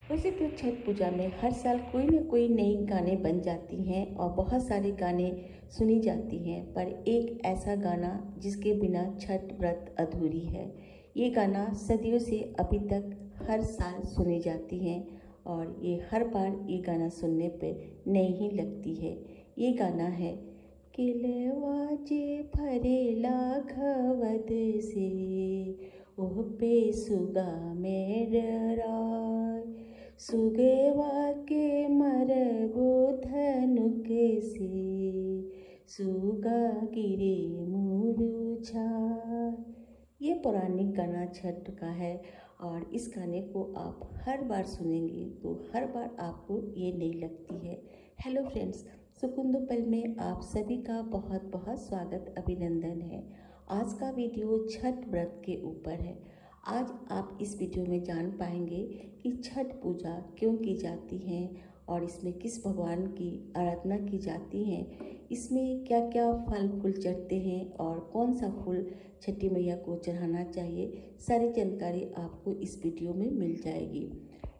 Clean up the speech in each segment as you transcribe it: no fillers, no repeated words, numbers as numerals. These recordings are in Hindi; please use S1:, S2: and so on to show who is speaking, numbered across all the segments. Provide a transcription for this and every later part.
S1: वैसे तो छठ पूजा में हर साल कोई ना कोई नई गाने बन जाती हैं और बहुत सारे गाने सुनी जाती हैं, पर एक ऐसा गाना जिसके बिना छठ व्रत अधूरी है। ये गाना सदियों से अभी तक हर साल सुनी जाती हैं और ये हर बार ये गाना सुनने पे नई ही लगती है। ये गाना है किलवा जे भरेला घवद से ओह पे सुगा मेर राय, सुगेवा के मरबो धनुक से सुगा गिरे मुरुझाय। ये पौराणिक गाना छठ का है और इस गाने को आप हर बार सुनेंगे तो हर बार आपको ये नहीं लगती है। हेलो फ्रेंड्स, सुकून दो पल में आप सभी का बहुत बहुत स्वागत अभिनंदन है। आज का वीडियो छठ व्रत के ऊपर है। आज आप इस वीडियो में जान पाएंगे कि छठ पूजा क्यों की जाती है और इसमें किस भगवान की आराधना की जाती है, इसमें क्या क्या फल फूल चढ़ते हैं और कौन सा फूल छठी मैया को चढ़ाना चाहिए, सारी जानकारी आपको इस वीडियो में मिल जाएगी।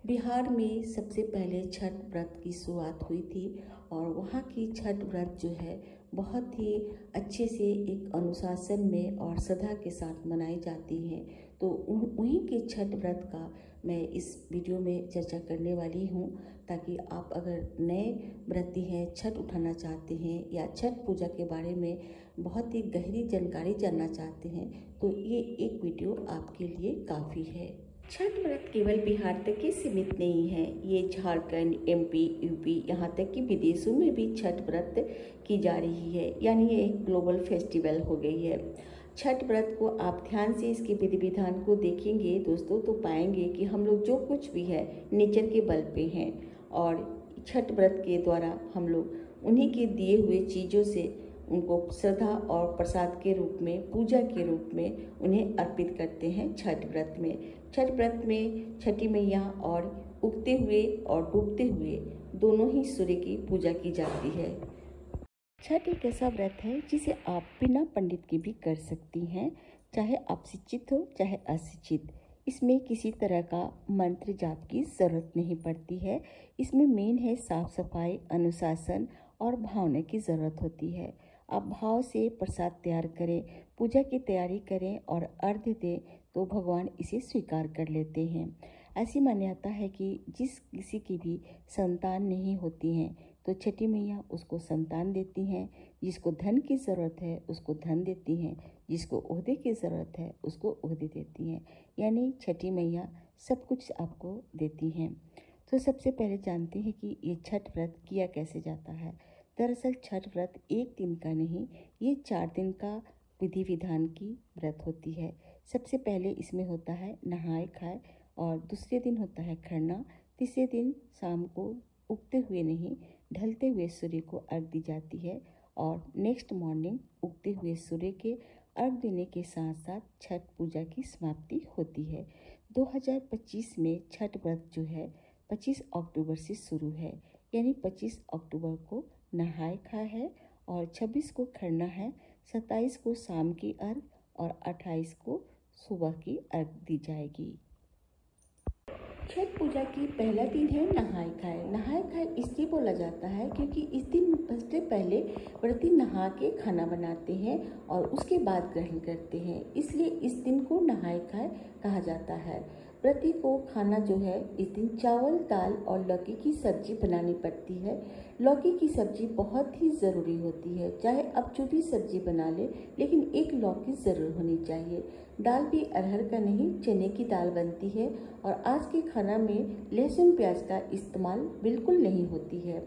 S1: बिहार में सबसे पहले छठ व्रत की शुरुआत हुई थी और वहाँ की छठ व्रत जो है बहुत ही अच्छे से एक अनुशासन में और श्रद्धा के साथ मनाई जाती हैं। तो उन्हीं के छठ व्रत का मैं इस वीडियो में चर्चा करने वाली हूँ, ताकि आप अगर नए व्रती हैं, छठ उठाना चाहते हैं या छठ पूजा के बारे में बहुत ही गहरी जानकारी जानना चाहते हैं तो ये एक वीडियो आपके लिए काफ़ी है। छठ व्रत केवल बिहार तक ही सीमित नहीं है, ये झारखंड, एमपी, यूपी, यहाँ तक कि विदेशों में भी छठ व्रत की जा रही है, यानी ये एक ग्लोबल फेस्टिवल हो गई है। छठ व्रत को आप ध्यान से इसके विधि विधान को देखेंगे दोस्तों तो पाएंगे कि हम लोग जो कुछ भी है नेचर के बल पे हैं और छठ व्रत के द्वारा हम लोग उन्हीं के दिए हुए चीज़ों से उनको श्रद्धा और प्रसाद के रूप में, पूजा के रूप में उन्हें अर्पित करते हैं। छठ व्रत में छठी मैया और उगते हुए और डूबते हुए दोनों ही सूर्य की पूजा की जाती है। छठ एक ऐसा व्रत है जिसे आप बिना पंडित के भी कर सकती हैं, चाहे आप शिक्षित हो चाहे अशिक्षित। इसमें किसी तरह का मंत्र जाप की ज़रूरत नहीं पड़ती है। इसमें मेन है साफ सफाई, अनुशासन और भावना की ज़रूरत होती है। आप भाव से प्रसाद तैयार करें, पूजा की तैयारी करें और अर्घ्य दें तो भगवान इसे स्वीकार कर लेते हैं। ऐसी मान्यता है कि जिस किसी की भी संतान नहीं होती हैं तो छठी मैया उसको संतान देती हैं, जिसको धन की ज़रूरत है उसको धन देती हैं, जिसको ओहदे की ज़रूरत है उसको ओहदे देती हैं, यानी छठी मैया सब कुछ आपको देती हैं। तो सबसे पहले जानते हैं कि ये छठ व्रत किया कैसे जाता है। दरअसल छठ व्रत एक दिन का नहीं, ये 4 दिन का विधि विधान की व्रत होती है। सबसे पहले इसमें होता है नहाए खाए और दूसरे दिन होता है खरना, तीसरे दिन शाम को उगते हुए नहीं ढलते हुए सूर्य को अर्घ दी जाती है और नेक्स्ट मॉर्निंग उगते हुए सूर्य के अर्घ देने के साथ साथ छठ पूजा की समाप्ति होती है। 2025 में छठ व्रत जो है 25 अक्टूबर से शुरू है, यानी 25 अक्टूबर को नहाए खाए है और 26 को खरना है, 27 को शाम की अर्घ और 28 को सुबह की अर्घ दी जाएगी। छठ पूजा की पहला दिन है नहाए खाए। नहाए खाए इसलिए बोला जाता है क्योंकि इस दिन सबसे पहले व्रती नहा के खाना बनाते हैं और उसके बाद ग्रहण करते हैं, इसलिए इस दिन को नहाए खाए कहा जाता है। व्रती को खाना जो है इस दिन चावल, दाल और लौकी की सब्जी बनानी पड़ती है। लौकी की सब्जी बहुत ही ज़रूरी होती है, चाहे आप जो भी सब्जी बना ले लेकिन एक लौकी ज़रूर होनी चाहिए। दाल भी अरहर का नहीं, चने की दाल बनती है और आज के खाना में लहसुन प्याज का इस्तेमाल बिल्कुल नहीं होती है।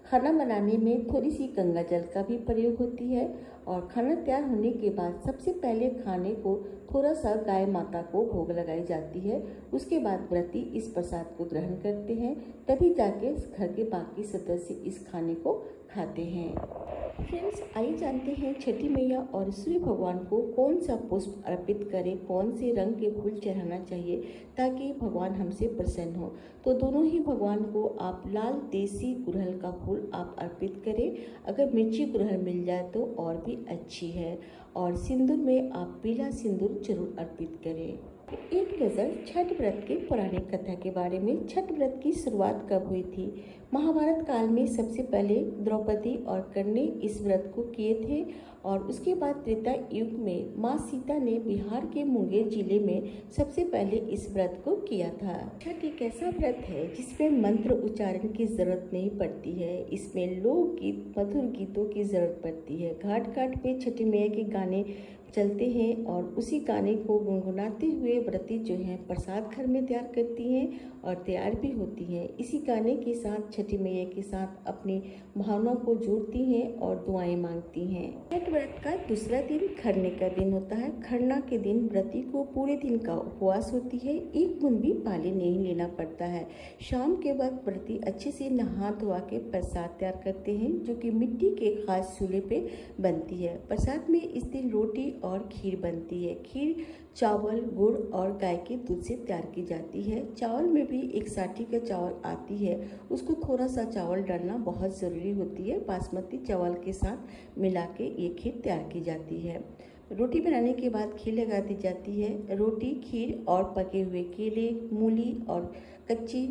S1: खाना बनाने में थोड़ी सी गंगा जल का भी प्रयोग होती है और खाना तैयार होने के बाद सबसे पहले खाने को थोड़ा सा गाय माता को भोग लगाई जाती है। उसके बाद व्रती इस प्रसाद को ग्रहण करते हैं, तभी जाके घर के बाकी सदस्य इस खाने को खाते हैं। फ्रेंड्स, आइए जानते हैं छठी मैया और सूर्य भगवान को कौन सा पुष्प अर्पित करें, कौन से रंग के फूल चढ़ाना चाहिए ताकि भगवान हमसे प्रसन्न हो। तो दोनों ही भगवान को आप लाल देसी गुड़हल का फूल आप अर्पित करें, अगर मिर्ची गुड़हल मिल जाए तो और भी अच्छी है, और सिंदूर में आप पीला सिंदूर जरूर अर्पित करें। एक नज़र छठ व्रत के पौराणिक कथा के बारे में। छठ व्रत की शुरुआत कब हुई थी? महाभारत काल में सबसे पहले द्रौपदी और कर्ण ने इस व्रत को किए थे और उसके बाद त्रेता युग में माँ सीता ने बिहार के मुंगेर जिले में सबसे पहले इस व्रत को किया था। छठ एक ऐसा व्रत है जिसमें मंत्र उच्चारण की जरूरत नहीं पड़ती है। इसमें लोकगीत, मधुर गीतों की जरूरत पड़ती है। घाट घाट पे छठी मैया के गाने चलते हैं और उसी गाने को गुनगुनाते हुए व्रती जो हैं प्रसाद घर में तैयार करती हैं और तैयार भी होती हैं। इसी गाने के साथ छठी मैया के साथ अपनी भावनाओं को जोड़ती हैं और दुआएं मांगती हैं। छठ व्रत का दूसरा दिन खरने का दिन होता है। खरना के दिन व्रती को पूरे दिन का उपवास होती है। एक बूंद भी पानी नहीं लेना पड़ता है। शाम के वक्त व्रती अच्छे से नहा धोवा के प्रसाद तैयार करते हैं जो कि मिट्टी के खास चूल्हे पे बनती है। प्रसाद में इस दिन रोटी और खीर बनती है। खीर चावल, गुड़ और गाय के दूध से तैयार की जाती है। चावल में भी एक साठी का चावल आती है, उसको थोड़ा सा चावल डालना बहुत ज़रूरी होती है। बासमती चावल के साथ मिला के ये खीर तैयार की जाती है। रोटी बनाने के बाद खीर लगा दी जाती है। रोटी, खीर और पके हुए केले, मूली और कच्ची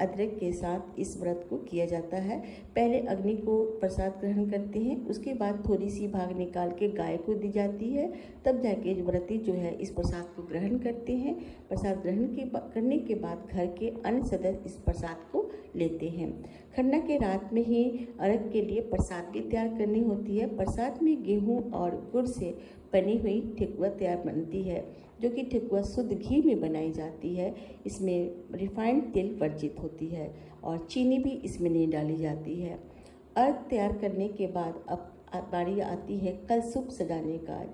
S1: अदरक के साथ इस व्रत को किया जाता है। पहले अग्नि को प्रसाद ग्रहण करते हैं, उसके बाद थोड़ी सी भाग निकाल के गाय को दी जाती है, तब जाके व्रती जो है इस प्रसाद को ग्रहण करते हैं। प्रसाद ग्रहण करने के बाद घर के अन्य सदस्य इस प्रसाद को लेते हैं। खरना के रात में ही अर्घ के लिए प्रसाद भी तैयार करनी होती है। प्रसाद में गेहूँ और गुड़ से बनी हुई ठेकुआ तैयार बनती है, जो कि ठेकुआ शुद्ध घी में बनाई जाती है। इसमें रिफाइंड तेल वर्जित होती है और चीनी भी इसमें नहीं डाली जाती है। अर्घ तैयार करने के बाद अब बारी आती है कलशुप सजाने का,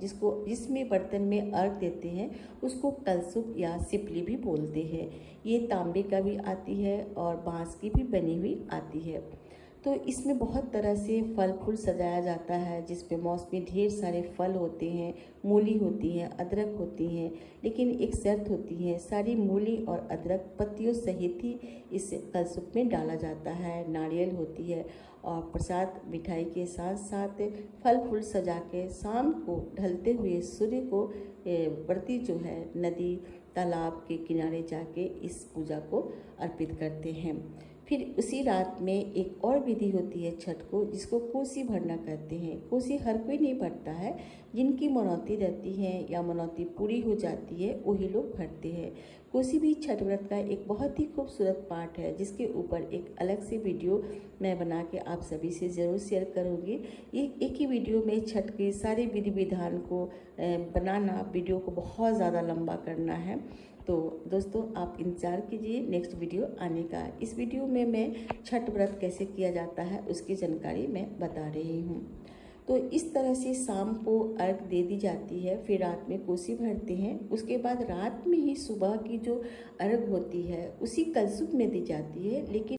S1: जिसमें बर्तन में अर्घ देते हैं उसको कलशुप या सिपली भी बोलते हैं। ये तांबे का भी आती है और बांस की भी बनी हुई आती है। तो इसमें बहुत तरह से फल फूल सजाया जाता है, जिसमें मौसमी ढेर सारे फल होते हैं, मूली होती हैं, अदरक होती हैं, लेकिन एक शर्त होती है, सारी मूली और अदरक पत्तियों सहित ही इस कलशुप में डाला जाता है। नारियल होती है और प्रसाद मिठाई के साथ साथ फल फूल सजा के शाम को ढलते हुए सूर्य को व्रती जो है नदी तालाब के किनारे जाके इस पूजा को अर्पित करते हैं। फिर उसी रात में एक और विधि होती है छठ को, जिसको कोसी भरना कहते हैं। कोसी हर कोई नहीं भरता है, जिनकी मनौती रहती है या मनौती पूरी हो जाती है वही लोग भरते हैं। कोसी भी छठ व्रत का एक बहुत ही खूबसूरत पार्ट है, जिसके ऊपर एक अलग से वीडियो मैं बना के आप सभी से ज़रूर शेयर करूँगी। ये एक ही वीडियो में छठ के सारे विधि विधान को बनाना, वीडियो को बहुत ज़्यादा लंबा करना है। तो दोस्तों आप इंतज़ार कीजिए नेक्स्ट वीडियो आने का। इस वीडियो में मैं छठ व्रत कैसे किया जाता है उसकी जानकारी मैं बता रही हूँ। तो इस तरह से शाम को अर्घ दे दी जाती है, फिर रात में कोसी भरते हैं। उसके बाद रात में ही सुबह की जो अर्घ होती है उसी कलशुप में दी जाती है, लेकिन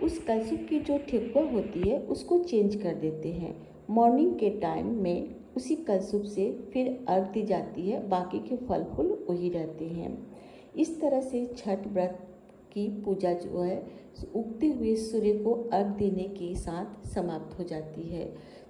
S1: उस कलशुप की जो ठेकुआ होती है उसको चेंज कर देते हैं। मॉर्निंग के टाइम में उसी कलशुप से फिर अर्घ दी जाती है, बाकी के फल फूल वही रहते हैं। इस तरह से छठ व्रत की पूजा जो है उगते हुए सूर्य को अर्घ देने के साथ समाप्त हो जाती है।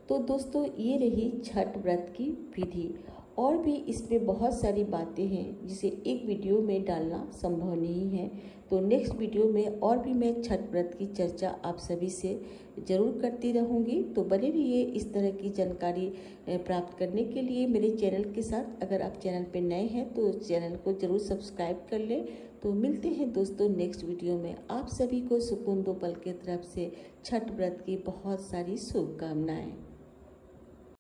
S1: तो दोस्तों ये रही छठ व्रत की विधि। और भी इसमें बहुत सारी बातें हैं जिसे एक वीडियो में डालना संभव नहीं है। तो नेक्स्ट वीडियो में और भी मैं छठ व्रत की चर्चा आप सभी से ज़रूर करती रहूँगी। तो बने रहिए इस तरह की जानकारी प्राप्त करने के लिए मेरे चैनल के साथ। अगर आप चैनल पर नए हैं तो चैनल को ज़रूर सब्सक्राइब कर लें। तो मिलते हैं दोस्तों नेक्स्ट वीडियो में। आप सभी को सुकुन दो पल की तरफ से छठ व्रत की बहुत सारी शुभकामनाएँ।